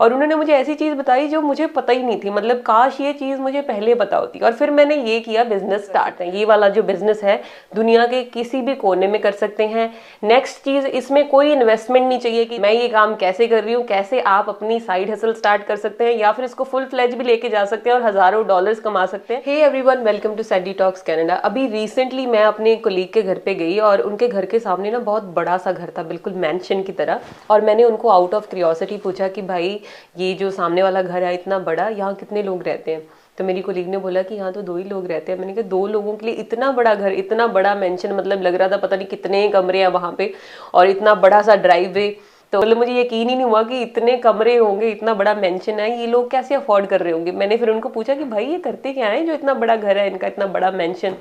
और उन्होंने मुझे ऐसी चीज बताई जो मुझे पता ही नहीं थी, मतलब काश ये चीज मुझे पहले पता होती। और फिर मैंने ये किया, बिजनेस स्टार्ट है। ये वाला जो बिजनेस है दुनिया के किसी भी कोने में कर सकते हैं। नेक्स्ट चीज, इसमें कोई इन्वेस्टमेंट नहीं चाहिए कि मैं ये काम कैसे कर रही हूँ, कैसे आप अपनी साइड हसल स्टार्ट कर सकते हैं या फिर इसको फुल फ्लेज भी लेके जा सकते हैं और हजारों डॉलर्स कमा सकते हैं। Hey everyone, welcome to Sandy talks Canada. अभी रिसेंटली मैं अपने कोलीग के घर पे गई और उनके घर के सामने ना बहुत बड़ा सा घर था, बिल्कुल मैंशन की तरह। और मैंने उनको आउट ऑफ क्यूरियोसिटी पूछा कि भाई ये जो सामने वाला घर है इतना बड़ा, यहाँ कितने लोग रहते हैं? तो मेरी कोलीग ने बोला कि यहाँ तो 2 ही लोग रहते हैं। मैंने कहा 2 लोगों के लिए इतना बड़ा घर, इतना बड़ा मेंशन, मतलब लग रहा था पता नहीं कितने कमरे हैं वहां पे और इतना बड़ा सा ड्राइववे। तो मतलब मुझे यकीन ही नहीं हुआ कि इतने कमरे होंगे, इतना बड़ा मेंशन है, ये लोग कैसे अफोर्ड कर रहे होंगे। मैंने फिर उनको पूछा कि भाई ये करते क्या है जो इतना बड़ा घर है इनका, इतना बड़ा मेंशन?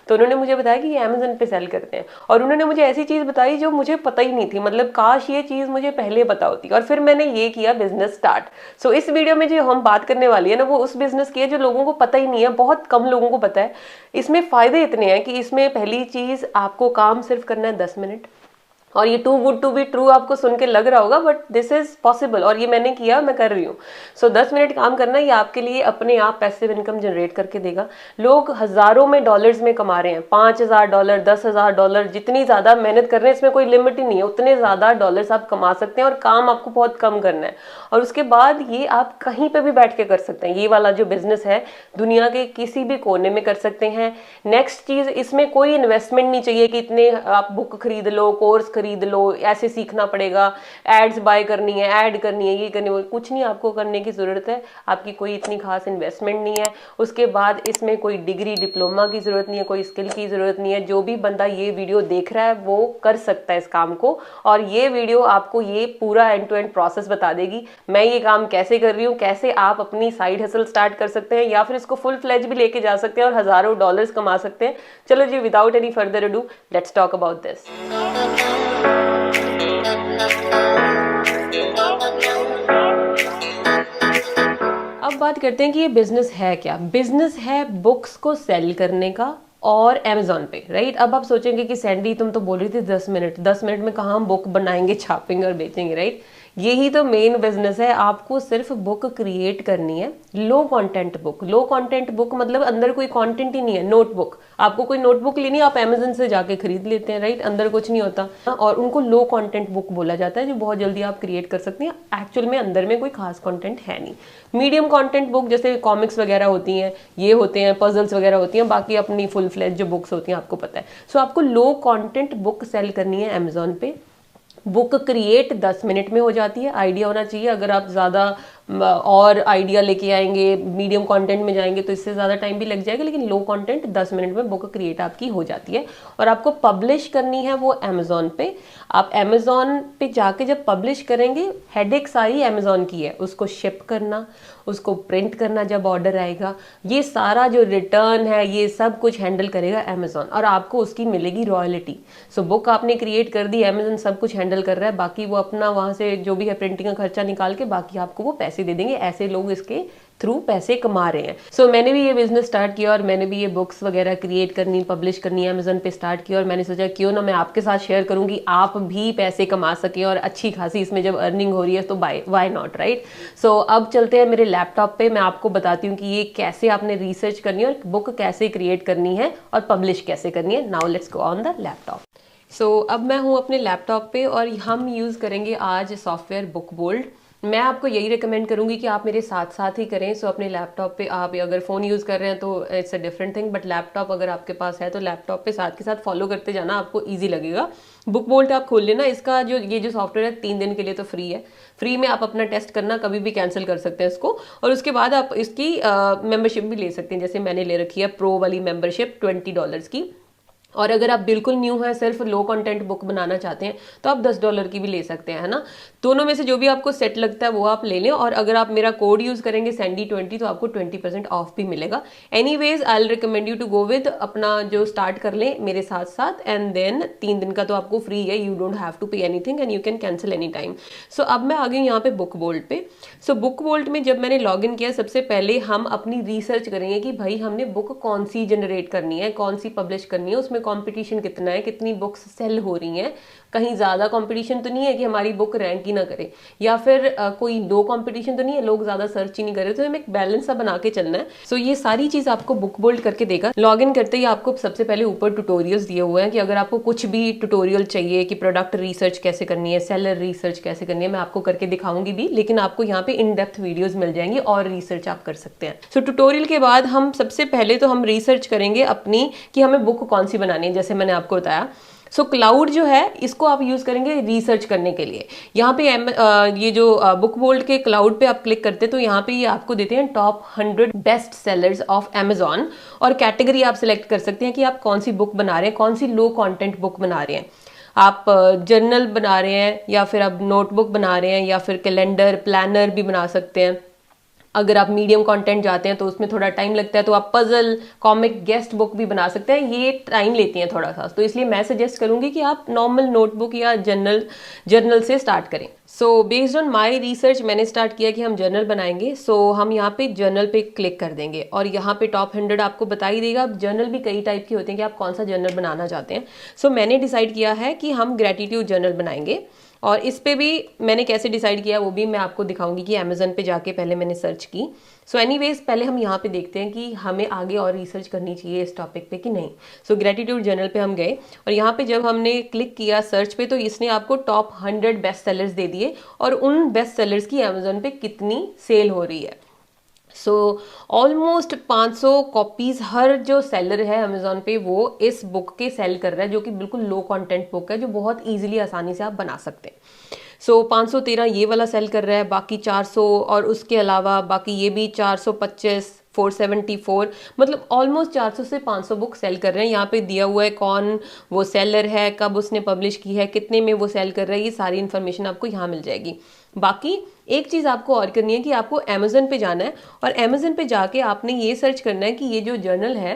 तो उन्होंने मुझे बताया कि ये अमेजन पे सेल करते हैं। और उन्होंने मुझे ऐसी चीज बताई जो मुझे पता ही नहीं थी, मतलब काश ये चीज मुझे पहले पता होती। और फिर मैंने ये किया, बिजनेस स्टार्ट। सो इस वीडियो में जो हम बात करने वाली है ना, वो उस बिजनेस की है जो लोगों को पता ही नहीं है, बहुत कम लोगों को पता है। इसमें फायदे इतने हैं कि इसमें पहली चीज, आपको काम सिर्फ करना है 10 मिनट। और ये too good to be true आपको सुन के लग रहा होगा, बट दिस इज पॉसिबल और ये मैंने किया, मैं कर रही हूँ। सो 10 मिनट काम करना, ये आपके लिए अपने आप पैसिव इनकम जनरेट करके देगा। लोग हजारों में डॉलर्स में कमा रहे हैं, $5,000, $10,000, जितनी ज्यादा मेहनत कर रहे हैं इसमें कोई लिमिट ही नहीं है, उतने ज्यादा डॉलर्स आप कमा सकते हैं। और काम आपको बहुत कम करना है और उसके बाद ये आप कहीं पे भी बैठ के कर सकते हैं। ये वाला जो बिजनेस है दुनिया के किसी भी कोने में कर सकते हैं। नेक्स्ट चीज, इसमें कोई इन्वेस्टमेंट नहीं चाहिए कि इतने आप बुक खरीद लो, कोर्स खरीद लो, ऐसे सीखना पड़ेगा, एड्स बाय करनी है, ऐड करनी है, ये करनी है, कुछ नहीं आपको करने की जरूरत है। आपकी कोई इतनी खास इन्वेस्टमेंट नहीं है। उसके बाद इसमें कोई डिग्री डिप्लोमा की जरूरत नहीं है, कोई स्किल की जरूरत नहीं है। जो भी बंदा ये वीडियो देख रहा है वो कर सकता है इस काम को। और ये वीडियो आपको ये पूरा एंड टू एंड प्रोसेस बता देगी, मैं ये काम कैसे कर रही हूँ, कैसे आप अपनी साइड हसल स्टार्ट कर सकते हैं या फिर इसको फुल फ्लेज भी लेके जा सकते हैं और हजारों डॉलर्स कमा सकते हैं। चलो जी, without any further ado, let's talk about this. अब बात करते हैं कि ये बिजनेस है क्या। बिजनेस है बुक्स को सेल करने का और Amazon पे, राइट। अब आप सोचेंगे कि सैंडी तुम तो बोल रही थी 10 मिनट, 10 मिनट में कहाँ हम बुक बनाएंगे, छापेंगे और बेचेंगे, राइट। यही तो मेन बिजनेस है। आपको सिर्फ बुक क्रिएट करनी है, लो कंटेंट बुक। लो कंटेंट बुक मतलब अंदर कोई कंटेंट ही नहीं है, नोटबुक। आपको कोई नोटबुक लेनी है, आप Amazon से जाके खरीद लेते हैं, राइट, अंदर कुछ नहीं होता। और उनको लो कंटेंट बुक बोला जाता है, जो बहुत जल्दी आप क्रिएट कर सकते हैं। एक्चुअल में अंदर में कोई खास कंटेंट है नहीं। मीडियम कंटेंट बुक जैसे कॉमिक्स वगैरह होती हैं, ये होते हैं, पजल्स वगैरह होती हैं, बाकी अपनी फुल फ्लेज जो बुक्स होती हैं आपको पता है। सो आपको लो कंटेंट बुक सेल करनी है Amazon पे। बुक क्रिएट 10 मिनट में हो जाती है। आइडिया होना चाहिए। अगर आप ज़्यादा और आइडिया लेके आएंगे, मीडियम कंटेंट में जाएंगे तो इससे ज़्यादा टाइम भी लग जाएगा, लेकिन लो कंटेंट 10 मिनट में बुक क्रिएट आपकी हो जाती है। और आपको पब्लिश करनी है वो Amazon पे। आप Amazon पे जाके जब पब्लिश करेंगे, हेडेक सारी Amazon की है, उसको शिप करना, उसको प्रिंट करना जब ऑर्डर आएगा, ये सारा जो रिटर्न है ये सब कुछ हैंडल करेगा Amazon और आपको उसकी मिलेगी रॉयल्टी। सो बुक आपने क्रिएट कर दी, Amazon सब कुछ हैंडल कर रहा है, बाकी वो अपना वहां से जो भी है प्रिंटिंग का खर्चा निकाल के बाकी आपको वो पैसे दे देंगे। ऐसे लोग इसके थ्रू पैसे कमा रहे हैं। सो मैंने भी ये बिजनेस स्टार्ट किया और मैंने भी ये बुक्स वगैरह क्रिएट करनी, पब्लिश करनी Amazon पे स्टार्ट किया। और मैंने सोचा क्यों ना मैं आपके साथ शेयर करूंगी, आप भी पैसे कमा सकें और अच्छी खासी इसमें जब अर्निंग हो रही है तो वाई नॉट, राइट। सो अब चलते हैं मेरे लैपटॉप पे, मैं आपको बताती हूँ कि ये कैसे आपने रिसर्च करनी है और बुक कैसे क्रिएट करनी है और पब्लिश कैसे करनी है। Now let's go on the laptop. So अब मैं हूँ अपने लैपटॉप पे और हम यूज़ करेंगे आज सॉफ्टवेयर बुकबोल्ड। मैं आपको यही रिकमेंड करूंगी कि आप मेरे साथ साथ ही करें। सो अपने लैपटॉप पे आप अगर फ़ोन यूज़ कर रहे हैं तो it's a different thing, but laptop अगर आपके पास है तो लैपटॉप पे साथ के साथ फॉलो करते जाना, आपको ईजी लगेगा। बुकबोल्ट आप खोल लेना। इसका जो ये जो सॉफ्टवेयर है 3 दिन के लिए तो फ्री है। फ्री में आप अपना टेस्ट करना, कभी भी कैंसिल कर सकते हैं इसको। और उसके बाद आप इसकी मेंबरशिप भी ले सकते हैं, जैसे मैंने ले रखी है प्रो वाली मेंबरशिप $20 की। और अगर आप बिल्कुल न्यू है, सिर्फ लो कंटेंट बुक बनाना चाहते हैं तो आप $10 की भी ले सकते हैं, है ना। दोनों में से जो भी आपको सेट लगता है वो आप ले लें। और अगर आप मेरा कोड यूज करेंगे सैंडी20 तो आपको 20% ऑफ भी मिलेगा। Anyways I will recommend you to go with अपना जो स्टार्ट कर लें मेरे साथ साथ, एंड देन 3 दिन का तो आपको फ्री है, you don't have to pay anything and you can cancel any time. So अब मैं आ गई यहाँ पे बुकबोल्ट पे। सो बुकबोल्ट में जब मैंने लॉग इन किया, सबसे पहले हम अपनी रिसर्च करेंगे कि भाई हमने बुक कौन सी जनरेट करनी है, कौन सी पब्लिश करनी है, उसमें कंपटीशन कितना है, कितनी बुक्स सेल हो रही हैं, कहीं ज़्यादा कंपटीशन तो नहीं है कि हमारी बुक रैंक ही ना करे, या फिर कोई लो कंपटीशन तो नहीं है, लोग ज़्यादा सर्च ही नहीं कर रहे, तो हमें एक बैलेंस सा बना के चलना है। सो ये सारी चीज़ आपको बुक बोल्ड करके देगा। लॉग इन करते ही आपको सबसे पहले ऊपर ट्यूटोरियल्स दिए हुए हैं कि अगर आपको कुछ भी ट्यूटोरियल चाहिए कि प्रोडक्ट रिसर्च कैसे करनी है, सेलर रिसर्च कैसे करनी है, मैं आपको करके दिखाऊंगी भी, लेकिन आपको यहाँ पे इन डेप्थ वीडियोस मिल जाएंगी और रिसर्च आप कर सकते हैं। सो ट्यूटोरियल के बाद हम सबसे पहले तो हम रिसर्च करेंगे अपनी कि हमें बुक कौन सी बनानी है, जैसे मैंने आपको बताया। सो क्लाउड जो है इसको आप यूज करेंगे रिसर्च करने के लिए। यहाँ पे ये जो बुक बोल्ड के क्लाउड पे आप क्लिक करते हैं तो यहाँ पे ये आपको देते हैं top 100 best sellers of Amazon, और कैटेगरी आप सिलेक्ट कर सकते हैं कि आप कौन सी बुक बना रहे हैं, कौन सी लो कंटेंट बुक बना रहे हैं। आप जर्नल बना रहे हैं, या फिर आप नोटबुक बना रहे हैं, या फिर कैलेंडर प्लानर भी बना सकते हैं। अगर आप मीडियम कंटेंट जाते हैं तो उसमें थोड़ा टाइम लगता है, तो आप पजल, कॉमिक, गेस्ट बुक भी बना सकते हैं, ये टाइम लेती हैं थोड़ा सा। तो इसलिए मैं सजेस्ट करूंगी कि आप नॉर्मल नोटबुक या जर्नल से स्टार्ट करें। So based on my research मैंने स्टार्ट किया कि हम जर्नल बनाएंगे। सो हम यहाँ पे जर्नल पे क्लिक कर देंगे और यहाँ पे टॉप 100 आपको बता ही देगा। अब जर्नल भी कई टाइप के होते हैं कि आप कौन सा जर्नल बनाना चाहते हैं। सो मैंने डिसाइड किया है कि हम ग्रेटिट्यूड जर्नल बनाएंगे, और इस पे भी मैंने कैसे डिसाइड किया वो भी मैं आपको दिखाऊंगी कि अमेजन पे जाके पहले मैंने सर्च की। सो एनीवेज पहले हम यहाँ पे देखते हैं कि हमें आगे और रिसर्च करनी चाहिए इस टॉपिक पे कि नहीं। सो ग्रेटिट्यूड जर्नल पे हम गए और यहाँ पे जब हमने क्लिक किया सर्च पे तो इसने आपको टॉप 100 बेस्ट सेलर्स दे दिए और उन बेस्ट सेलर्स की अमेजन पे कितनी सेल हो रही है। सो ऑलमोस्ट 500 कॉपीज हर जो सेलर है अमेजोन पे वो इस बुक के सेल कर रहा है, जो कि बिल्कुल लो कंटेंट बुक है, जो बहुत इजीली आसानी से आप बना सकते हैं। सो 513 ये वाला सेल कर रहा है, बाकी 400, और उसके अलावा बाकी ये भी 425, 474, मतलब ऑलमोस्ट 400 से 500 बुक सेल कर रहे हैं। यहाँ पे दिया हुआ है कौन वो सेलर है, कब उसने पब्लिश की है, कितने में वो सेल कर रहा है, ये सारी इन्फॉर्मेशन आपको यहाँ मिल जाएगी। बाकी एक चीज़ आपको और करनी है कि आपको अमेजन पे जाना है और अमेजन पे जाके आपने ये सर्च करना है कि ये जो जर्नल है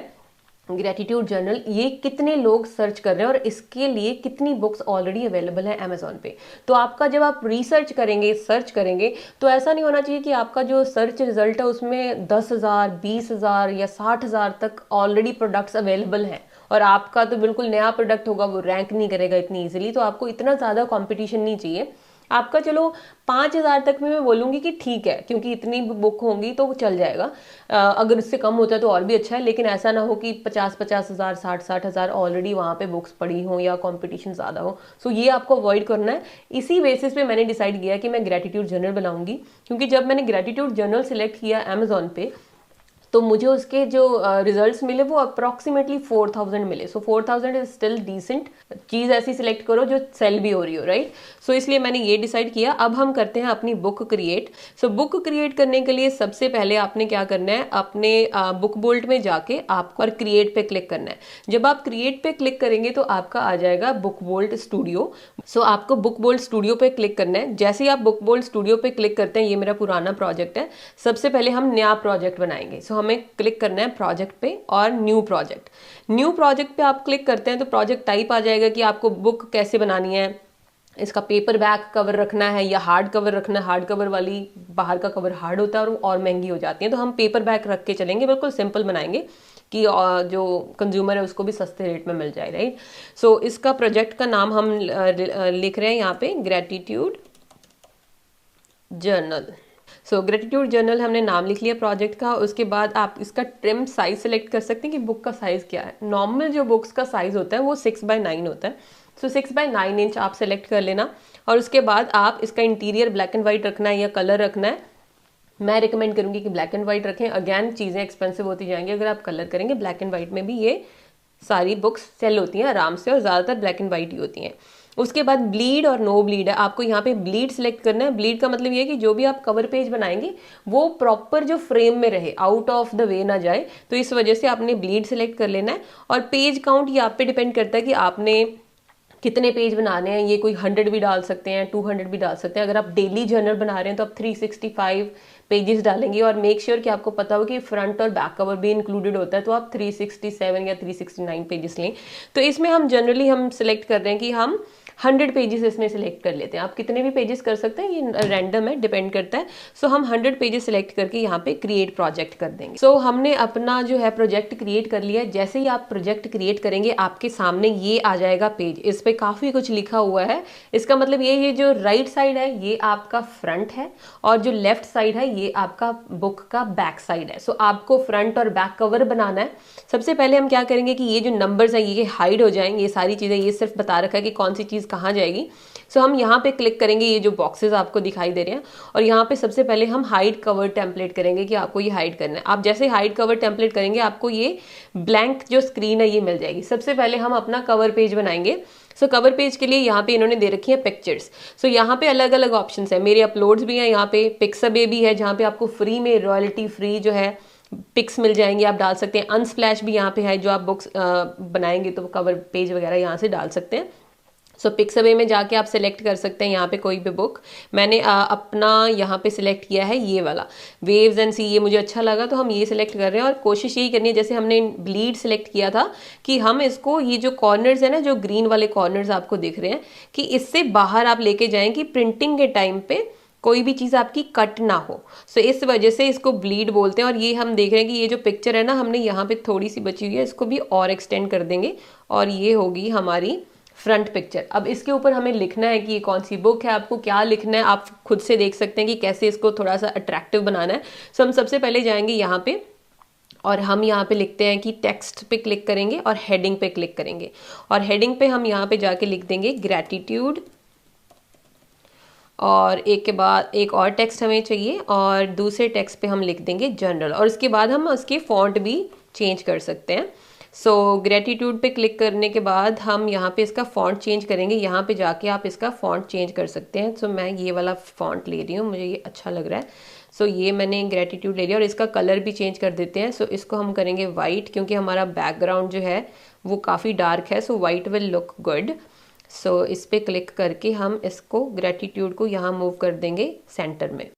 ग्रेटिट्यूड जर्नल, ये कितने लोग सर्च कर रहे हैं और इसके लिए कितनी बुक्स ऑलरेडी अवेलेबल है अमेजोन पे। तो आपका जब आप रिसर्च करेंगे, सर्च करेंगे, तो ऐसा नहीं होना चाहिए कि आपका जो सर्च रिजल्ट है उसमें 10,000, 20,000 या 60,000 तक ऑलरेडी प्रोडक्ट्स अवेलेबल हैं और आपका तो बिल्कुल नया प्रोडक्ट होगा, वो रैंक नहीं करेगा इतनी ईजिली। तो आपको इतना ज़्यादा कॉम्पिटिशन नहीं चाहिए। आपका चलो 5,000 तक में मैं बोलूँगी कि ठीक है, क्योंकि इतनी बुक होंगी तो चल जाएगा। अगर इससे कम होता है तो और भी अच्छा है, लेकिन ऐसा ना हो कि 50,000, 60,000 ऑलरेडी वहाँ पे बुक्स पड़ी हों या कंपटीशन ज़्यादा हो। सो ये आपको अवॉइड करना है। इसी बेसिस पे मैंने डिसाइड किया कि मैं ग्रेटिट्यूड जर्नल बनाऊंगी, क्योंकि जब मैंने ग्रेटिट्यूड जर्नल सिलेक्ट किया अमेजोन पे तो मुझे उसके जो रिजल्ट्स मिले वो अप्रॉक्सीमेटली 4,000 मिले। सो 4,000 इज स्टिल डिसेंट। चीज़ ऐसी सिलेक्ट करो जो सेल भी हो रही हो, राइट। सो इसलिए मैंने ये डिसाइड किया। अब हम करते हैं अपनी book create. So book create करने के लिए सबसे पहले आपने क्या करना है, अपने बुक बोल्ट में जाके आपको और क्रिएट पे क्लिक करना है। जब आप क्रिएट पे क्लिक करेंगे तो आपका आ जाएगा बुक बोल्ट स्टूडियो। सो आपको बुक बोल्ट स्टूडियो पे क्लिक करना है। जैसे ही आप बुक बोल्ट स्टूडियो पे क्लिक करते हैं, ये मेरा पुराना प्रोजेक्ट है, सबसे पहले हम नया प्रोजेक्ट बनाएंगे। सो हमें क्लिक करना है प्रोजेक्ट पे और न्यू प्रोजेक्ट। न्यू प्रोजेक्ट पे आप क्लिक करते हैं तो प्रोजेक्ट टाइप आ जाएगा कि आपको बुक कैसे बनानी है, इसका पेपर बैक कवर रखना है या हार्ड कवर रखना है। हार्ड कवर वाली बाहर का कवर हार्ड होता है और महंगी हो जाती है, तो हम पेपर बैक रख के चलेंगे, बिल्कुल सिंपल बनाएंगे कि जो कंज्यूमर है उसको भी सस्ते रेट में मिल जाए, राइट। सो इसका प्रोजेक्ट का नाम हम लिख रहे हैं यहाँ पे ग्रेटिट्यूड जर्नल। सो ग्रेटिट्यूड जर्नल हमने नाम लिख लिया प्रोजेक्ट का। उसके बाद आप इसका ट्रिम साइज सेलेक्ट कर सकते हैं कि बुक का साइज क्या है। नॉर्मल जो बुक्स का साइज होता है वो 6x9 होता है। सो 6x9 इंच आप सेलेक्ट कर लेना और उसके बाद आप इसका इंटीरियर ब्लैक एंड वाइट रखना है या कलर रखना है। मैं रिकमेंड करूंगी कि ब्लैक एंड वाइट रखें। अगेन चीज़ें एक्सपेंसिव होती जाएंगी अगर आप कलर करेंगे। ब्लैक एंड वाइट में भी ये सारी बुक्स सेल होती हैं आराम से और ज़्यादातर ब्लैक एंड वाइट ही होती हैं। उसके बाद ब्लीड और नो ब्लीड है, आपको यहाँ पे ब्लीड सिलेक्ट करना है। ब्लीड का मतलब ये है कि जो भी आप कवर पेज बनाएंगे वो प्रॉपर जो फ्रेम में रहे, आउट ऑफ द वे ना जाए, तो इस वजह से आपने ब्लीड सिलेक्ट कर लेना है। और पेज काउंट ये आप पे डिपेंड करता है कि आपने कितने पेज बनाने हैं। ये कोई 100 भी डाल सकते हैं, 200 भी डाल सकते हैं। अगर आप डेली जर्नल बना रहे हैं तो आप 365 पेजेस डालेंगे और मेक श्योर कि आपको पता हो कि फ्रंट और बैक कवर भी इंक्लूडेड होता है, तो आप 367 या 369 पेजेस लें। तो इसमें हम जनरली हम सिलेक्ट कर रहे हैं कि हम 100 पेजेस इसमें सिलेक्ट कर लेते हैं। आप कितने भी पेजेस कर सकते हैं, ये रैंडम है, डिपेंड करता है। सो हम 100 पेजेस सिलेक्ट करके यहाँ पे क्रिएट प्रोजेक्ट कर देंगे। सो हमने अपना जो है प्रोजेक्ट क्रिएट कर लिया है। जैसे ही आप प्रोजेक्ट क्रिएट करेंगे आपके सामने ये आ जाएगा पेज, इस पे काफ़ी कुछ लिखा हुआ है। इसका मतलब ये जो राइट साइड है ये आपका फ्रंट है और जो लेफ्ट साइड है ये आपका बुक का बैक साइड है। सो आपको फ्रंट और बैक कवर बनाना है। सबसे पहले हम क्या करेंगे कि ये जो नंबर्स हैं ये हाइड हो जाएंगे, ये सारी चीज़ें, ये सिर्फ बता रखा है कि कौन सी चीज़ कहाँ जाएगी। सो हम यहाँ पे क्लिक करेंगे, ये जो बॉक्सेस आपको दिखाई दे रहे हैं, और यहाँ पे सबसे पहले हम हाइड कवर टेम्पलेट करेंगे कि आपको ये हाइड करना है। आप जैसे हाइड कवर टेम्पलेट करेंगे आपको ये ब्लैंक जो स्क्रीन है ये मिल जाएगी। सबसे पहले हम अपना कवर पेज बनाएंगे। सो कवर पेज के लिए यहाँ पे इन्होंने दे रखी है पिक्चर्स। सो यहाँ पे अलग अलग ऑप्शंस है, मेरे अपलोड्स भी हैं, यहाँ पे पिक्सबे भी है जहाँ पे आपको फ्री में रॉयल्टी फ्री जो है पिक्स मिल जाएंगे, आप डाल सकते हैं। अनस्प्लैश भी यहाँ पे है, जो आप बुक्स बनाएंगे तो कवर पेज वगैरह यहाँ से डाल सकते हैं। सो पिक्सबे में जाके आप सिलेक्ट कर सकते हैं यहाँ पे कोई भी बुक। मैंने अपना यहाँ पे सिलेक्ट किया है ये वाला वेव्स एंड सी, ये मुझे अच्छा लगा तो हम ये सिलेक्ट कर रहे हैं। और कोशिश यही करनी है जैसे हमने ब्लीड सिलेक्ट किया था कि हम इसको, ये जो कॉर्नर्स है ना, जो ग्रीन वाले कॉर्नर्स आपको दिख रहे हैं, कि इससे बाहर आप लेके जाएं कि प्रिंटिंग के टाइम पे कोई भी चीज़ आपकी कट ना हो। सो इस वजह से इसको ब्लीड बोलते हैं। और ये हम देख रहे हैं कि ये जो पिक्चर है ना, हमने यहाँ पे थोड़ी सी बची हुई है, इसको भी और एक्सटेंड कर देंगे और ये होगी हमारी फ्रंट पिक्चर। अब इसके ऊपर हमें लिखना है कि ये कौन सी बुक है, आपको क्या लिखना है आप खुद से देख सकते हैं कि कैसे इसको थोड़ा सा अट्रैक्टिव बनाना है। सो हम सबसे पहले जाएंगे यहाँ पे और हम यहाँ पे लिखते हैं कि टेक्स्ट पे क्लिक करेंगे और हेडिंग पे क्लिक करेंगे, और हेडिंग पे हम यहाँ पे जाके लिख देंगे ग्रैटिट्यूड, और एक के बाद एक और टेक्स्ट हमें चाहिए और दूसरे टेक्स्ट पे हम लिख देंगे जनरल, और इसके बाद हम उसके फॉन्ट भी चेंज कर सकते हैं। सो ग्रेटिट्यूड पे क्लिक करने के बाद हम यहाँ पे इसका फॉन्ट चेंज करेंगे। यहाँ पे जाके आप इसका फॉन्ट चेंज कर सकते हैं। सो मैं ये वाला फॉन्ट ले रही हूँ, मुझे ये अच्छा लग रहा है। सो ये मैंने ग्रेटिट्यूड ले लिया और इसका कलर भी चेंज कर देते हैं। सो इसको हम करेंगे वाइट, क्योंकि हमारा बैकग्राउंड जो है वो काफ़ी डार्क है। So white will look good. So इस पे क्लिक करके हम इसको ग्रेटिट्यूड को यहाँ मूव कर देंगे सेंटर में।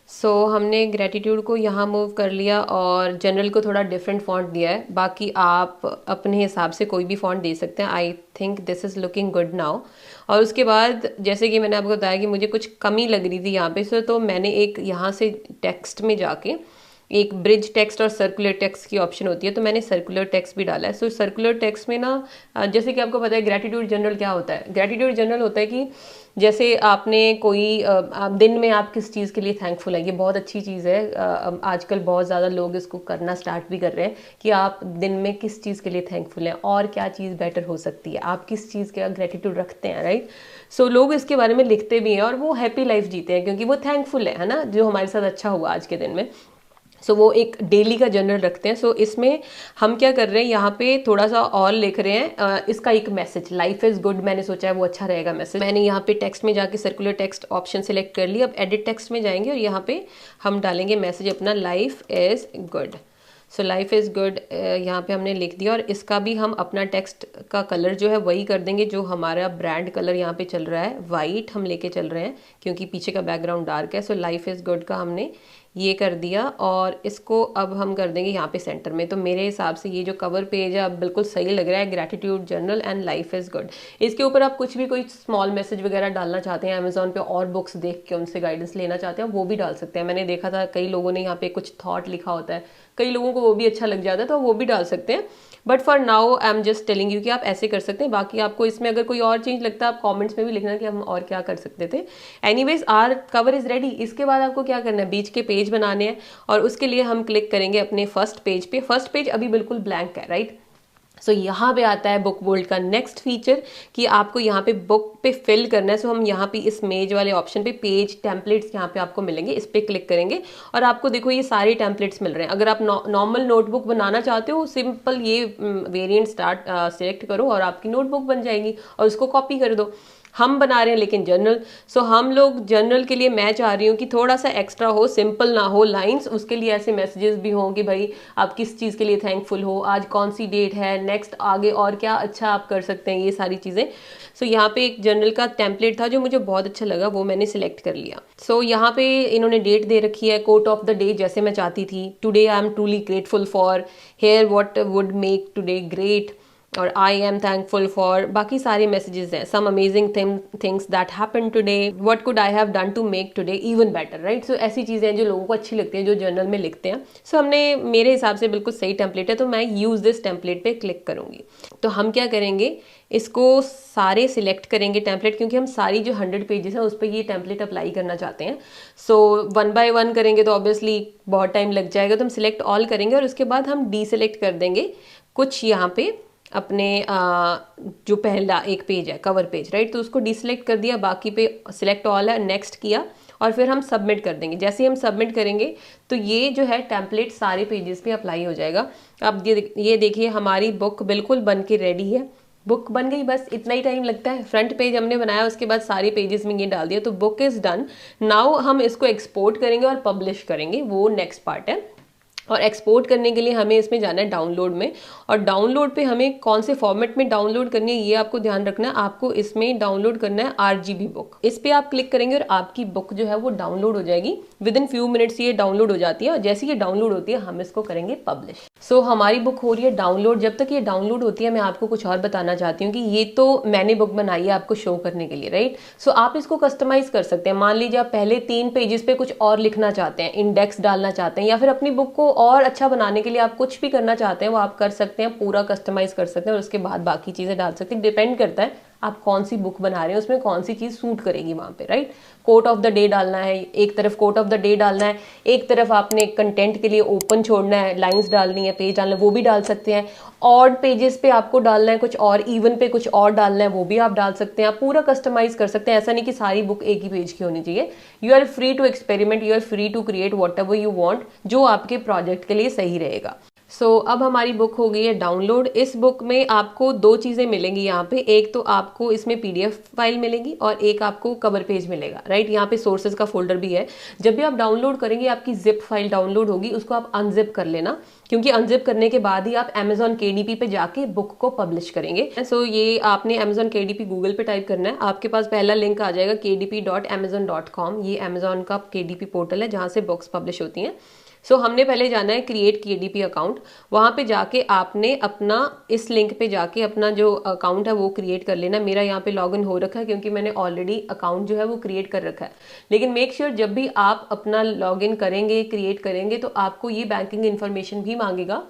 सो हमने ग्रेटिट्यूड को यहाँ मूव कर लिया और जनरल को थोड़ा डिफरेंट फॉन्ट दिया है। बाकी आप अपने हिसाब से कोई भी फॉन्ट दे सकते हैं। I think this is looking good now. और उसके बाद जैसे कि मैंने आपको बताया कि मुझे कुछ कमी लग रही थी यहाँ पे, तो मैंने एक यहाँ से टेक्स्ट में जाके एक ब्रिज टेक्स्ट और सर्कुलर टेक्स्ट की ऑप्शन होती है, तो मैंने सर्कुलर टेक्स्ट भी डाला है। सो सर्कुलर टेक्स्ट में ना, जैसे कि आपको पता है ग्रेटिट्यूड जनरल क्या होता है। ग्रेटिट्यूड जनरल होता है कि जैसे आपने कोई दिन में आप किस चीज़ के लिए थैंकफुल है, ये बहुत अच्छी चीज़ है। आजकल बहुत ज़्यादा लोग इसको करना स्टार्ट भी कर रहे हैं कि आप दिन में किस चीज़ के लिए थैंकफुल हैं और क्या चीज़ बेटर हो सकती है, आप किस चीज़ का ग्रेटिट्यूड रखते हैं, राइट। सो लोग इसके बारे में लिखते भी हैं और वो हैप्पी लाइफ जीते हैं क्योंकि वो थैंकफुल है ना, जो हमारे साथ अच्छा हुआ आज के दिन में। सो वो एक डेली का जनरल रखते हैं। सो इसमें हम क्या कर रहे हैं, यहाँ पे थोड़ा सा और लिख रहे हैं इसका एक मैसेज, लाइफ इज़ गुड। मैंने सोचा है वो अच्छा रहेगा मैसेज। मैंने यहाँ पे टेक्स्ट में जाके सर्कुलर टेक्स्ट ऑप्शन सेलेक्ट कर लिया। अब एडिट टेक्स्ट में जाएंगे और यहाँ पे हम डालेंगे मैसेज अपना, life is good. So life is good यहाँ पे हमने लिख दिया और इसका भी हम अपना टेक्स्ट का कलर जो है वही कर देंगे जो हमारा ब्रांड कलर यहाँ पे चल रहा है, वाइट हम लेके चल रहे हैं क्योंकि पीछे का बैकग्राउंड डार्क है। सो लाइफ इज़ गुड का हमने ये कर दिया और इसको अब हम कर देंगे यहाँ पे सेंटर में। तो मेरे हिसाब से ये जो कवर पेज है अब बिल्कुल सही लग रहा है, gratitude general and life is good. इसके ऊपर आप कुछ भी कोई स्मॉल मैसेज वगैरह डालना चाहते हैं, अमेजोन पे और बुक्स देख के उनसे गाइडेंस लेना चाहते हैं, वो भी डाल सकते हैं। मैंने देखा था कई लोगों ने यहाँ पे कुछ थॉट लिखा होता है, कई लोगों को वो भी अच्छा लग जाता है तो वो भी डाल सकते हैं। But for now I am just telling you कि आप ऐसे कर सकते हैं। बाकी आपको इसमें अगर कोई और चेंज लगता है आप कमेंट्स में भी लिखना कि हम और क्या कर सकते थे। Anyways our cover is ready. इसके बाद आपको क्या करना है, बीच के पेज बनाने हैं और उसके लिए हम क्लिक करेंगे अपने फर्स्ट पेज पे। फर्स्ट पेज अभी बिल्कुल ब्लैंक है, राइट। सो यहाँ पे आता है बुक बोल्ड का नेक्स्ट फीचर कि आपको यहाँ पे बुक पे फिल करना है। सो हम यहाँ पे इस मेज वाले ऑप्शन पे पेज टेम्पलेट्स यहाँ पे आपको मिलेंगे, इस पे क्लिक करेंगे और आपको देखो ये सारे टेम्पलेट्स मिल रहे हैं। अगर आप नॉर्मल नोटबुक बनाना चाहते हो, सिंपल ये वेरिएंट सिलेक्ट करो और आपकी नोटबुक बन जाएगी और उसको कॉपी कर दो। हम बना रहे हैं लेकिन जर्नल। सो हम लोग जर्नल के लिए मैं चाह रही हूँ कि थोड़ा सा एक्स्ट्रा हो, सिंपल ना हो लाइंस, उसके लिए ऐसे मैसेजेस भी हों कि भाई आप किस चीज़ के लिए थैंकफुल हो, आज कौन सी डेट है, नेक्स्ट आगे और क्या अच्छा आप कर सकते हैं, ये सारी चीज़ें। सो यहाँ पे एक जर्नल का टेम्पलेट था जो मुझे बहुत अच्छा लगा, वो मैंने सिलेक्ट कर लिया। सो यहाँ पे इन्होंने डेट दे रखी है, कोट ऑफ द डे जैसे मैं चाहती थी, today I am truly grateful for, here what would make today great, और आई एम थैंकफुल फॉर, बाकी सारे मैसेजेस हैं, some amazing things that happen today, what could I have done to make today even better, right. So ऐसी चीज़ें हैं जो लोगों को अच्छी लगती हैं, जो जर्नल में लिखते हैं। सो हमने, मेरे हिसाब से बिल्कुल सही टेम्पलेट है, तो मैं यूज़ दिस टेम्पलेट पे क्लिक करूँगी। तो हम क्या करेंगे, इसको सारे सिलेक्ट करेंगे टेम्पलेट, क्योंकि हम सारी जो 100 पेजेस हैं उस पर ये टेम्पलेट अप्लाई करना चाहते हैं। सो 1 बाय 1 करेंगे तो ऑब्वियसली बहुत टाइम लग जाएगा, तो हम सिलेक्ट ऑल करेंगे और उसके बाद हम डीसिलेक्ट कर देंगे कुछ यहाँ पे अपने जो पहला एक पेज है कवर पेज, राइट, तो उसको डिसलेक्ट कर दिया, बाकी पे सिलेक्ट ऑल है, नेक्स्ट किया और फिर हम सबमिट कर देंगे। जैसे ही हम सबमिट करेंगे तो ये जो है टेम्पलेट सारे पेजेस पे अप्लाई हो जाएगा। अब ये देखिए हमारी बुक बिल्कुल बन के रेडी है, बुक बन गई, बस इतना ही टाइम लगता है। फ्रंट पेज हमने बनाया, उसके बाद सारे पेजेस में ये डाल दिया, तो बुक इज़ डन। नाउ हम इसको एक्सपोर्ट करेंगे और पब्लिश करेंगे, वो नेक्स्ट पार्ट है। और एक्सपोर्ट करने के लिए हमें इसमें जाना है डाउनलोड में, और डाउनलोड पे हमें कौन से फॉर्मेट में डाउनलोड करनी है ये आपको ध्यान रखना है। आपको इसमें डाउनलोड करना है RGB बुक, इस पे आप क्लिक करेंगे और आपकी बुक जो है वो डाउनलोड हो जाएगी। विद इन फ्यू मिनट्स ये डाउनलोड हो जाती है, और जैसे ये डाउनलोड होती है हम इसको करेंगे पब्लिश। सो हमारी बुक हो रही है डाउनलोड। जब तक ये डाउनलोड होती है मैं आपको कुछ और बताना चाहती हूँ कि ये तो मैंने बुक बनाई है आपको शो करने के लिए, राइट। सो आप इसको कस्टमाइज कर सकते हैं। मान लीजिए आप पहले 3 पेजेस पे कुछ और लिखना चाहते हैं, इंडेक्स डालना चाहते हैं, या फिर अपनी बुक को और अच्छा बनाने के लिए आप कुछ भी करना चाहते हैं वो आप कर सकते हैं, पूरा कस्टमाइज कर सकते हैं और उसके बाद बाकी चीजें डाल सकते हैं। डिपेंड करता है आप कौन सी बुक बना रहे हैं, उसमें कौन सी चीज सूट करेगी वहां पे, right. Quote of the day डालना है, एक तरफ कोट ऑफ द डे डालना है, एक तरफ आपने कंटेंट के लिए ओपन छोड़ना है, लाइंस डालनी है, पेज डालना है, वो भी डाल सकते हैं। ऑड पेजेस पे आपको डालना है कुछ और, इवन पे कुछ और डालना है, वो भी आप डाल सकते हैं। आप पूरा कस्टमाइज कर सकते हैं, ऐसा नहीं कि सारी बुक एक ही पेज की होनी चाहिए। You are free to experiment, you are free to create whatever you want, जो आपके प्रोजेक्ट के लिए सही रहेगा। अब हमारी बुक हो गई है डाउनलोड। इस बुक में आपको 2 चीज़ें मिलेंगी यहाँ पे, एक तो आपको इसमें PDF फाइल मिलेगी और एक आपको कवर पेज मिलेगा, राइट। यहाँ पे सोर्सेज का फोल्डर भी है। जब भी आप डाउनलोड करेंगे आपकी जिप फाइल डाउनलोड होगी, उसको आप अनजिप कर लेना, क्योंकि अनजिप करने के बाद ही आप Amazon KDP पे जाके बुक को पब्लिश करेंगे। ये आपने Amazon KDP गूगल पे टाइप करना है, आपके पास पहला लिंक आ जाएगा kdp.amazon.com। ये Amazon का KDP पोर्टल है जहाँ से बुक्स पब्लिश होती हैं। हमने पहले जाना है क्रिएट KDP अकाउंट, वहां पे जाके आपने अपना इस लिंक पे जाके अपना जो अकाउंट है वो क्रिएट कर लेना। मेरा यहाँ पे लॉगिन हो रखा है क्योंकि मैंने ऑलरेडी अकाउंट जो है वो क्रिएट कर रखा है। लेकिन मेक श्योर जब भी आप अपना लॉगिन करेंगे, क्रिएट करेंगे, तो आपको ये बैंकिंग इन्फॉर्मेशन भी मांगेगा।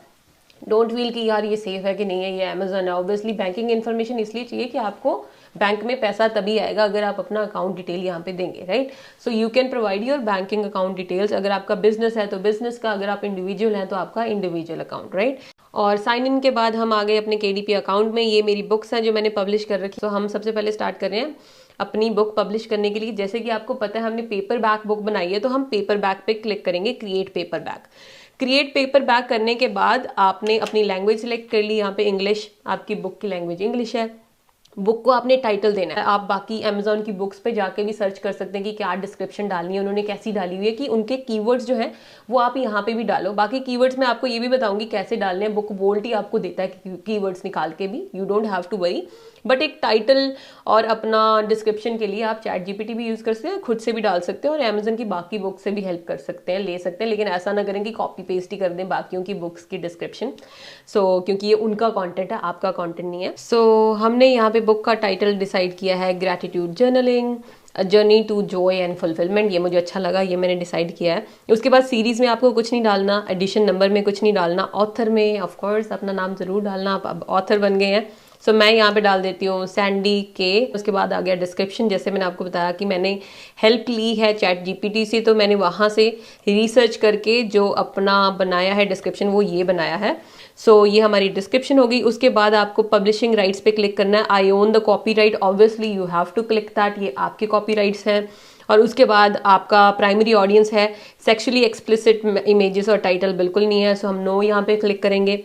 डोंट फील कि यार ये सेफ है कि नहीं है, ये Amazon है। ऑब्वियसली बैंकिंग इन्फॉर्मेशन इसलिए चाहिए कि आपको बैंक में पैसा तभी आएगा अगर आप अपना अकाउंट डिटेल यहाँ पे देंगे, right. So you can provide your banking account details. अगर आपका बिजनेस है तो बिजनेस का, अगर आप इंडिविजुअल हैं तो आपका इंडिविजुअल अकाउंट, राइट। और साइन इन के बाद हम आ गए अपने KDP अकाउंट में। ये मेरी बुक्स हैं जो मैंने पब्लिश कर रखी। हम सबसे पहले स्टार्ट कर रहे हैं अपनी बुक पब्लिश करने के लिए। जैसे कि आपको पता है हमने पेपर बैक बुक बनाई है, तो हम पेपर बैक पे क्लिक करेंगे, create paper back. Create paper back करने के बाद आपने अपनी लैंग्वेज सिलेक्ट कर ली, यहाँ पे इंग्लिश, आपकी बुक की लैंग्वेज इंग्लिश है। बुक को आपने टाइटल देना है। आप बाकी Amazon की बुक्स पे जाके भी सर्च कर सकते हैं कि क्या डिस्क्रिप्शन डालनी है, उन्होंने कैसी डाली हुई है, कि उनके कीवर्ड्स जो हैं वो आप यहाँ पे भी डालो। बाकी कीवर्ड्स मैं आपको ये भी बताऊंगी कैसे डालने हैं। बुक वोल्ट ही आपको देता है कीवर्ड्स निकाल के भी, you don't have to worry. But एक टाइटल और अपना डिस्क्रिप्शन के लिए आप ChatGPT भी यूज कर सकते हैं, खुद से भी डाल सकते हैं, और Amazon की बाकी बुक से भी हेल्प कर सकते हैं, ले सकते हैं। लेकिन ऐसा ना करें कि कॉपी पेस्ट ही कर दें बाकियों की बुक्स की डिस्क्रिप्शन, क्योंकि ये उनका कंटेंट है, आपका कंटेंट नहीं है। हमने यहाँ पे बुक का टाइटल डिसाइड किया है gratitude journaling, journey to joy and fulfilment. ये मुझे अच्छा लगा, ये मैंने डिसाइड किया है। उसके बाद सीरीज में आपको कुछ नहीं डालना, एडिशन नंबर में कुछ नहीं डालना, ऑथर में ऑफ कोर्स अपना नाम जरूर डालना, आप अब ऑथर बन गए हैं। मैं यहाँ पे डाल देती हूँ सैंडी के। उसके बाद आ गया डिस्क्रिप्शन। जैसे मैंने आपको बताया कि मैंने हेल्प ली है ChatGPT से, तो मैंने वहाँ से रिसर्च करके जो अपना बनाया है डिस्क्रिप्शन वो ये बनाया है। ये हमारी डिस्क्रिप्शन होगी। उसके बाद आपको पब्लिशिंग राइट्स पे क्लिक करना है। I own the copyright, obviously you have to click that, ये आपके कॉपीराइट्स हैं। और उसके बाद आपका प्राइमरी ऑडियंस है सेक्सुअली एक्सप्लिसिट इमेजेस और टाइटल बिल्कुल नहीं है, हम नो यहाँ पे क्लिक करेंगे।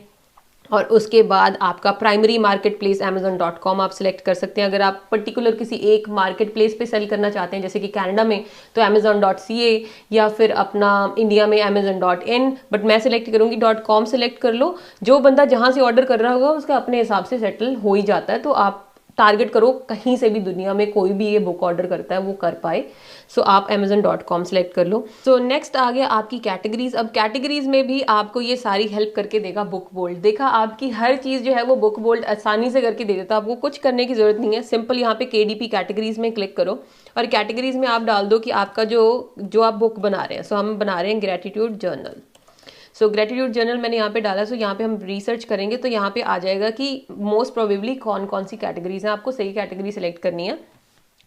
और उसके बाद आपका प्राइमरी मार्केट प्लेस Amazon.com आप सिलेक्ट कर सकते हैं। अगर आप पर्टिकुलर किसी एक मार्केट प्लेस पे सेल करना चाहते हैं, जैसे कि कनाडा में तो Amazon.ca, या फिर अपना इंडिया में Amazon.in, बट मैं सिलेक्ट करूंगी .com सिलेक्ट कर लो। जो बंदा जहां से ऑर्डर कर रहा होगा उसका अपने हिसाब से सेटल हो ही जाता है, तो आप टारगेट करो कहीं से भी दुनिया में कोई भी ये बुक ऑर्डर करता है वो कर पाए। सो आप amazon.com सेलेक्ट कर लो। सो नेक्स्ट आ गया आपकी कैटेगरीज। अब कैटेगरीज में भी आपको ये सारी हेल्प करके देगा बुक बोल्ड। देखा, आपकी हर चीज जो है वो बुक बोल्ड आसानी से करके दे देता है, आपको कुछ करने की जरूरत नहीं है। सिंपल यहाँ पे KDP कैटेगरीज में क्लिक करो और कैटेगरीज में आप डाल दो कि आपका जो आप बुक बना रहे हैं। सो हम बना रहे हैं ग्रेटिट्यूड जर्नल। सो ग्रेटिट्यूड जर्नल मैंने यहाँ पे डाला। सो यहाँ पे हम रिसर्च करेंगे तो यहाँ पे आ जाएगा कि मोस्ट प्रोबेबली कौन कौन सी कैटेगरीज हैं, आपको सही कैटेगरी सेलेक्ट करनी है।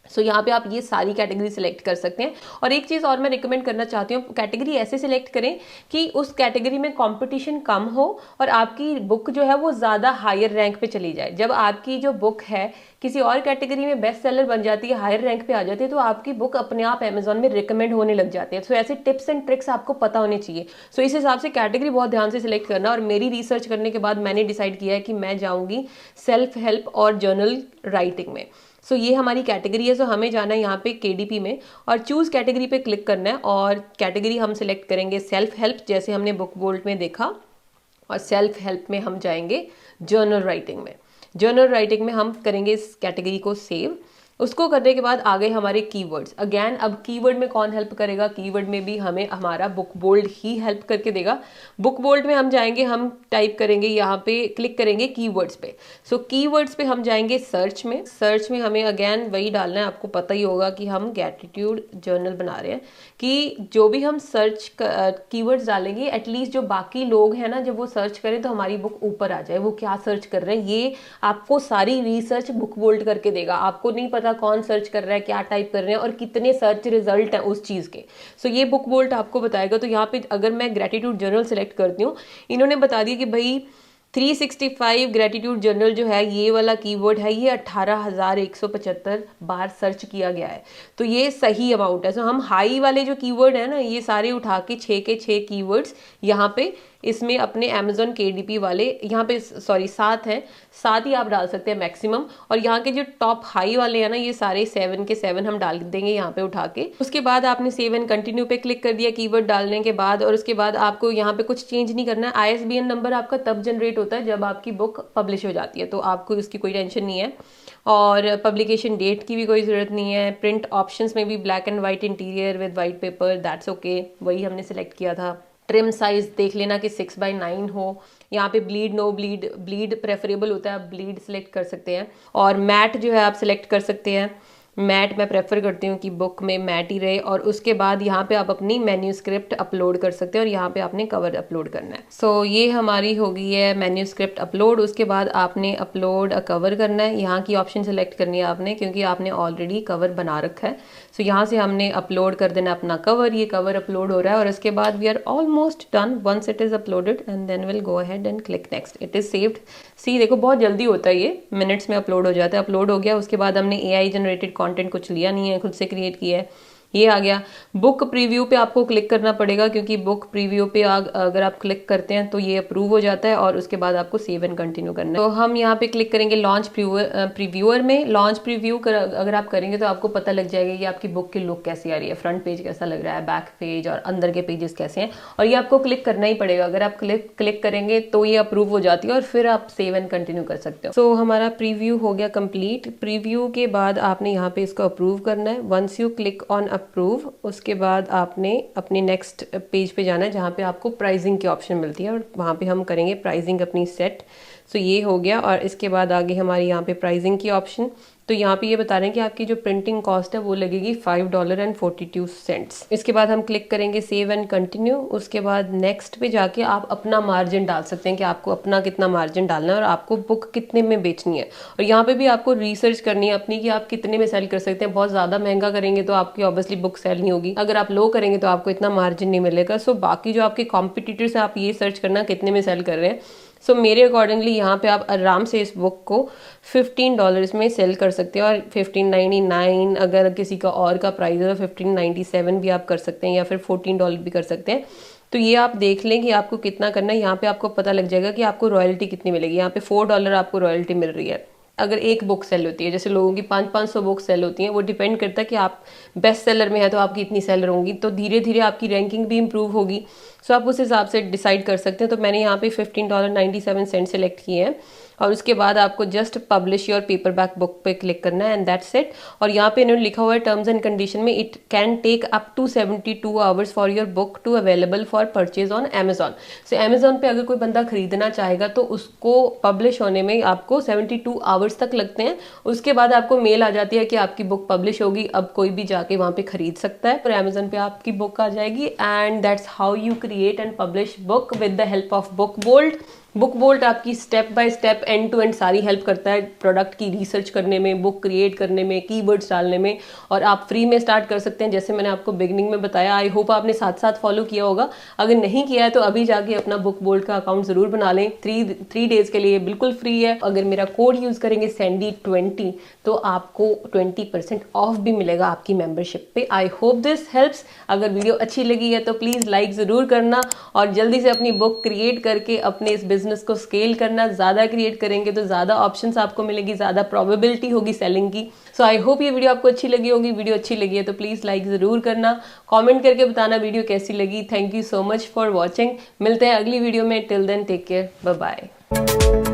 सो यहाँ पे आप ये सारी कैटेगरी सेलेक्ट कर सकते हैं। और एक चीज़ और मैं रिकमेंड करना चाहती हूँ, कैटेगरी ऐसे सेलेक्ट करें कि उस कैटेगरी में कंपटीशन कम हो और आपकी बुक जो है वो ज़्यादा हायर रैंक पे चली जाए। जब आपकी जो बुक है किसी और कैटेगरी में बेस्ट सेलर बन जाती है, हायर रैंक पे आ जाती है, तो आपकी बुक अपने आप अमेजोन में रिकमेंड होने लग जाती है। सो ऐसे टिप्स एंड ट्रिक्स आपको पता होने चाहिए। सो इस हिसाब से कैटेगरी बहुत ध्यान से सिलेक्ट करना। और मेरी रिसर्च करने के बाद मैंने डिसाइड किया है कि मैं जाऊँगी सेल्फ हेल्प और जर्नल राइटिंग में। सो ये हमारी कैटेगरी है। सो हमें जाना है यहाँ पे KDP में और चूज कैटेगरी पे क्लिक करना है और कैटेगरी हम सिलेक्ट करेंगे सेल्फ हेल्प, जैसे हमने बुक बोल्ट में देखा। और सेल्फ हेल्प में हम जाएंगे जर्नल राइटिंग में। जर्नल राइटिंग में हम करेंगे इस कैटेगरी को सेव। उसको करने के बाद आ गए हमारे कीवर्ड्स। अगेन अब कीवर्ड में कौन हेल्प करेगा, कीवर्ड में भी हमें हमारा बुक बोल्ड ही हेल्प करके देगा। बुक बोल्ड में हम जाएंगे, हम टाइप करेंगे यहाँ पे, क्लिक करेंगे कीवर्ड्स पे। सो कीवर्ड्स पे हम जाएंगे सर्च में। सर्च में हमें अगेन वही डालना है, आपको पता ही होगा कि हम ग्रेटिट्यूड जर्नल बना रहे हैं, कि जो भी हम सर्च कीवर्ड्स डालेंगे एटलीस्ट जो बाकी लोग हैं ना, जब वो सर्च करें तो हमारी बुक ऊपर आ जाए, वो क्या सर्च कर रहे हैं ये आपको सारी रिसर्च बुक बोल्ड करके देगा। आपको नहीं पता कौन सर्च कर रहा है, क्या टाइप कर रहे हैं और कितने सर्च रिजल्ट हैं उस चीज के। सो ये बुक बोल्ट आपको बताएगा। तो यहाँ पे अगर मैं ग्रेटिट्यूड जर्नल सेलेक्ट करती हूँ, इन्होंने बता दिया कि भाई 365 ग्रेटिट्यूड जर्नल जो है ये वाला कीवर्ड है, ये 18,175 बार सर्च किया गया है। तो ये सही अमाउंट है। सो हम हाई वाले जो कीवर्ड है ना, ये सारे उठा के 6 के 6 कीवर्ड्स यहाँ पे इसमें अपने Amazon KDP वाले यहाँ पे सॉरी 7 हैं, 7 ही आप डाल सकते हैं मैक्सिमम। और यहाँ के जो टॉप हाई वाले हैं ना, ये सारे 7 के 7 हम डाल देंगे यहाँ पे उठा के। उसके बाद आपने सेव एंड कंटिन्यू पे क्लिक कर दिया कीवर्ड डालने के बाद। और उसके बाद आपको यहाँ पे कुछ चेंज नहीं करना है। ISBN नंबर आपका तब जनरेट होता है जब आपकी बुक पब्लिश हो जाती है, तो आपको इसकी कोई टेंशन नहीं है। और पब्लिकेशन डेट की भी कोई ज़रूरत नहीं है। प्रिंट ऑप्शंस में भी black and white interior with white paper, that's okay, वही हमने सेलेक्ट किया था। ट्रिम साइज देख लेना कि 6/9 हो। यहाँ पे bleed no bleed, bleed preferable होता है, आप ब्लीड सेलेक्ट कर सकते हैं। और मैट जो है आप सिलेक्ट कर सकते हैं। मैट मैं प्रेफर करती हूँ कि बुक में मैट ही रहे। और उसके बाद यहाँ पे आप अपनी मैन्यूस्क्रिप्ट अपलोड कर सकते हैं और यहाँ पे आपने कवर अपलोड करना है। सो ये हमारी हो गई है मैन्यूस्क्रिप्ट अपलोड। उसके बाद आपने अपलोड अ कवर करना है। यहाँ की ऑप्शन सेलेक्ट करनी है आपने, क्योंकि आपने ऑलरेडी कवर बना रखा है। सो यहाँ से हमने अपलोड कर देना अपना कवर। ये कवर अपलोड हो रहा है और उसके बाद we are almost done. Once it is uploaded and then will go ahead and click next. It is saved. See देखो बहुत जल्दी होता है, ये मिनट्स में अपलोड हो जाता है। अपलोड हो गया। उसके बाद हमने AI जनरेटेड कंटेंट कुछ लिया नहीं है, खुद से क्रिएट किया है, ये आ गया। बुक प्रीव्यू पे आपको क्लिक करना पड़ेगा, क्योंकि बुक प्रीव्यू पे अगर आप क्लिक करते हैं तो ये अप्रूव हो जाता है और उसके बाद आपको सेव एंड कंटिन्यू करना है। तो हम यहाँ पे क्लिक करेंगे लॉन्च प्रीव्यूअर में। लॉन्च प्रीव्यू अगर आप करेंगे तो आपको पता लग जाएगा कि आपकी बुक की लुक कैसी आ रही है, फ्रंट पेज कैसा लग रहा है, बैक पेज और अंदर के पेजेस कैसे हैं। और ये आपको क्लिक करना ही पड़ेगा। अगर आप क्लिक करेंगे तो ये अप्रूव हो जाती है और फिर आप सेव एंड कंटिन्यू कर सकते हो। सो हमारा प्रीव्यू हो गया कंप्लीट। प्रीव्यू के बाद आपने यहाँ पे इसको अप्रूव करना है। Once you click on approve, उसके बाद आपने अपने नेक्स्ट पेज पे जाना है जहाँ पे आपको प्राइसिंग की ऑप्शन मिलती है और वहाँ पे हम करेंगे प्राइसिंग अपनी सेट। सो ये हो गया। और इसके बाद आगे हमारी यहाँ पे प्राइसिंग की ऑप्शन। तो यहाँ पे ये बता रहे हैं कि आपकी जो प्रिंटिंग कॉस्ट है वो लगेगी $5.42। इसके बाद हम क्लिक करेंगे सेव एंड कंटिन्यू। उसके बाद नेक्स्ट पे जाके आप अपना मार्जिन डाल सकते हैं कि आपको अपना कितना मार्जिन डालना है और आपको बुक कितने में बेचनी है। और यहाँ पे भी आपको रिसर्च करनी है अपनी कि आप कितने में सेल कर सकते हैं। बहुत ज़्यादा महंगा करेंगे तो आपकी ऑब्वियसली बुक सेल नहीं होगी। अगर आप लो करेंगे तो आपको इतना मार्जिन नहीं मिलेगा। सो बाकी जो आपके कॉम्पिटिटर्स हैं, आप ये सर्च करना कितने में सेल कर रहे हैं। सो मेरे अकॉर्डिंगली यहाँ पे आप आराम से इस बुक को $15 में सेल कर सकते हैं। और 15.99 अगर किसी का और का प्राइस है तो 15.97 भी आप कर सकते हैं या फिर $14 भी कर सकते हैं। तो ये आप देख लें कि आपको कितना करना है। यहाँ पे आपको पता लग जाएगा कि आपको रॉयल्टी कितनी मिलेगी। यहाँ पे $4 आपको रॉयल्टी मिल रही है अगर एक बुक सेल होती है। जैसे लोगों की 500-500 बुक सेल होती हैं, वो डिपेंड करता है कि आप बेस्ट सेलर में है तो आपकी इतनी सेलर होंगी, तो धीरे धीरे आपकी रैंकिंग भी इम्प्रूव होगी। सो आप उस हिसाब से डिसाइड कर सकते हैं। तो मैंने यहाँ पे $15.97 सेलेक्ट किए हैं और उसके बाद आपको just publish your paperback book पे क्लिक करना है एंड दैट्स इट। और यहाँ पे इन्होंने लिखा हुआ है टर्म्स एंड कंडीशन में, it can take up to 72 hours for your book to available for purchase on Amazon. So Amazon पे अगर कोई बंदा खरीदना चाहेगा तो उसको पब्लिश होने में आपको 72 आवर्स तक लगते हैं। उसके बाद आपको मेल आ जाती है कि आपकी बुक पब्लिश होगी, अब कोई भी जाके वहाँ पे खरीद सकता है, और अमेजॉन पे आपकी बुक आ जाएगी। And that's how you create and publish book with the help of Book Bolt. Book Bolt आपकी step by step end to end सारी हेल्प करता है प्रोडक्ट की रिसर्च करने में, बुक क्रिएट करने में, कीवर्ड्स डालने में, और आप फ्री में स्टार्ट कर सकते हैं जैसे मैंने आपको बिगनिंग में बताया। आई होप आपने साथ साथ फॉलो किया होगा। अगर नहीं किया है तो अभी जाके अपना बुक बोल्ट का अकाउंट जरूर बना लें। 3 डेज के लिए बिल्कुल फ्री है। अगर मेरा कोड यूज करेंगे Sandy20 तो आपको 20% ऑफ भी मिलेगा आपकी मेंबरशिप पे। I hope this helps. अगर वीडियो अच्छी लगी है तो प्लीज लाइक जरूर करना और जल्दी से अपनी बुक क्रिएट करके अपने इस बिजनेस को स्केल करना। ज्यादा क्रिएट करेंगे तो ज्यादा ऑप्शंस आपको मिलेगी, ज्यादा प्रोबेबिलिटी होगी सेलिंग की। सो आई होप ये वीडियो आपको अच्छी लगी होगी। वीडियो अच्छी लगी है तो प्लीज लाइक जरूर करना, कमेंट करके बताना वीडियो कैसी लगी। Thank you so much for watching. मिलते हैं अगली वीडियो में। Till then take care, bye bye.